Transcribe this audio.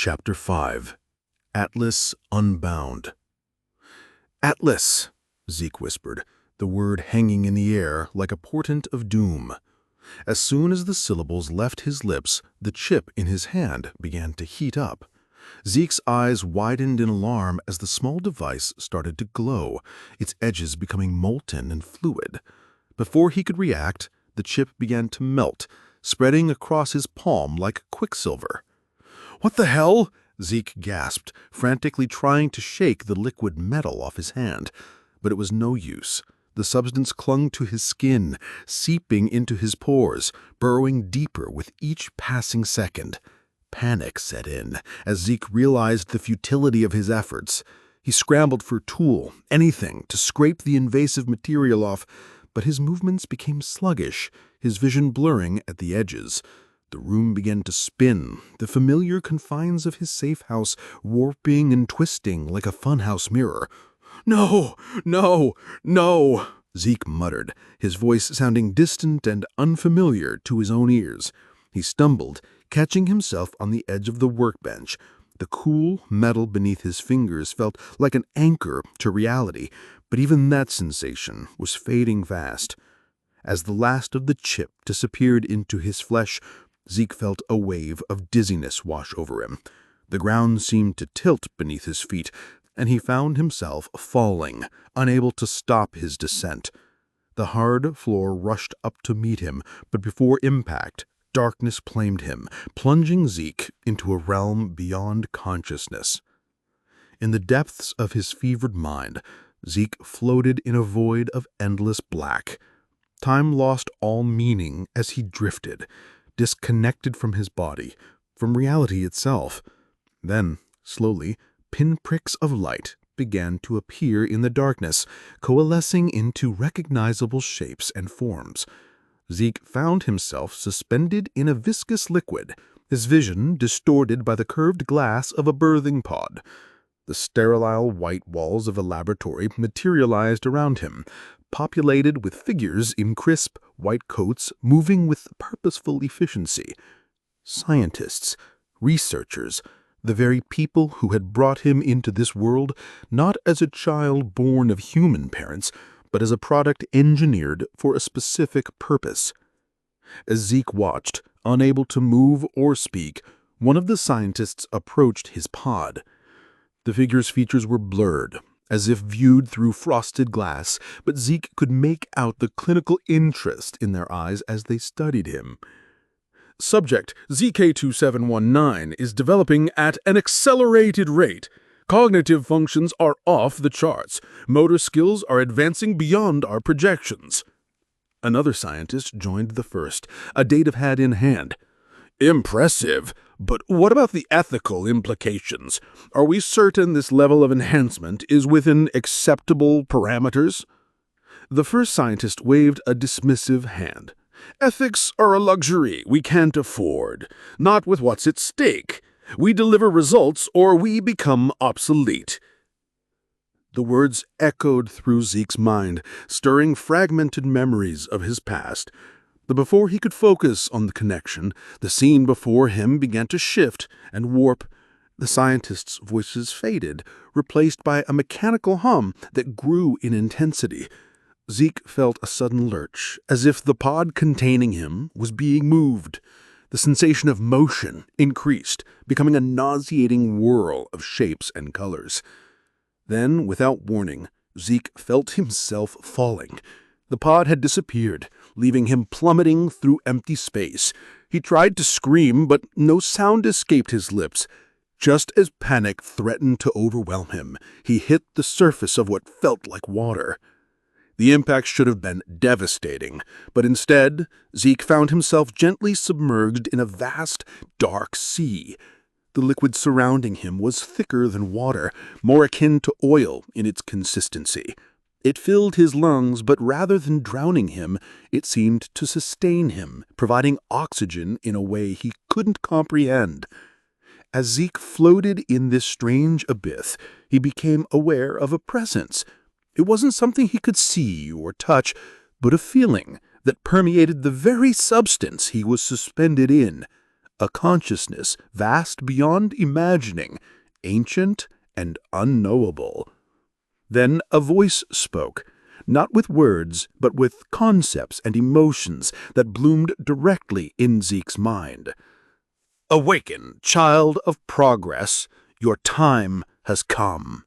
Chapter 5 Atlas Unbound. "Atlas," Zeke whispered, the word hanging in the air like a portent of doom. As soon as the syllables left his lips, the chip in his hand began to heat up. Zeke's eyes widened in alarm as the small device started to glow, its edges becoming molten and fluid. Before he could react, the chip began to melt, spreading across his palm like quicksilver. "What the hell?" Zeke gasped, frantically trying to shake the liquid metal off his hand. But it was no use. The substance clung to his skin, seeping into his pores, burrowing deeper with each passing second. Panic set in as Zeke realized the futility of his efforts. He scrambled for a tool, anything, to scrape the invasive material off, but his movements became sluggish, his vision blurring at the edges. The room began to spin, the familiar confines of his safe house warping and twisting like a funhouse mirror. "No, no, no," Zeke muttered, his voice sounding distant and unfamiliar to his own ears. He stumbled, catching himself on the edge of the workbench. The cool metal beneath his fingers felt like an anchor to reality, but even that sensation was fading fast. As the last of the chip disappeared into his flesh, Zeke felt a wave of dizziness wash over him. The ground seemed to tilt beneath his feet, and he found himself falling, unable to stop his descent. The hard floor rushed up to meet him, but before impact, darkness claimed him, plunging Zeke into a realm beyond consciousness. In the depths of his fevered mind, Zeke floated in a void of endless black. Time lost all meaning as he drifted, disconnected from his body, from reality itself. Then, slowly, pinpricks of light began to appear in the darkness, coalescing into recognizable shapes and forms. Zeke found himself suspended in a viscous liquid, his vision distorted by the curved glass of a birthing pod. The sterile white walls of a laboratory materialized around him, populated with figures in crisp white coats moving with purposeful efficiency. Scientists, researchers, the very people who had brought him into this world not as a child born of human parents, but as a product engineered for a specific purpose. As Zeke watched, unable to move or speak, one of the scientists approached his pod. The figure's features were blurred, as if viewed through frosted glass, but Zeke could make out the clinical interest in their eyes as they studied him. "Subject ZK2719 is developing at an accelerated rate. Cognitive functions are off the charts. Motor skills are advancing beyond our projections." Another scientist joined the first, a datapad in hand. "Impressive, but what about the ethical implications? Are we certain this level of enhancement is within acceptable parameters?" The first scientist waved a dismissive hand. "Ethics are a luxury we can't afford, not with what's at stake. We deliver results or we become obsolete." The words echoed through Zeke's mind, stirring fragmented memories of his past. But before he could focus on the connection, the scene before him began to shift and warp. The scientists' voices faded, replaced by a mechanical hum that grew in intensity. Zeke felt a sudden lurch, as if the pod containing him was being moved. The sensation of motion increased, becoming a nauseating whirl of shapes and colors. Then, without warning, Zeke felt himself falling. The pod had disappeared, leaving him plummeting through empty space. He tried to scream, but no sound escaped his lips. Just as panic threatened to overwhelm him, he hit the surface of what felt like water. The impact should have been devastating, but instead, Zeke found himself gently submerged in a vast, dark sea. The liquid surrounding him was thicker than water, more akin to oil in its consistency. It filled his lungs, but rather than drowning him, it seemed to sustain him, providing oxygen in a way he couldn't comprehend. As Zeke floated in this strange abyss, he became aware of a presence. It wasn't something he could see or touch, but a feeling that permeated the very substance he was suspended in. a consciousness vast beyond imagining, ancient and unknowable. Then a voice spoke, not with words, but with concepts and emotions that bloomed directly in Zeke's mind. "Awaken, child of progress. Your time has come."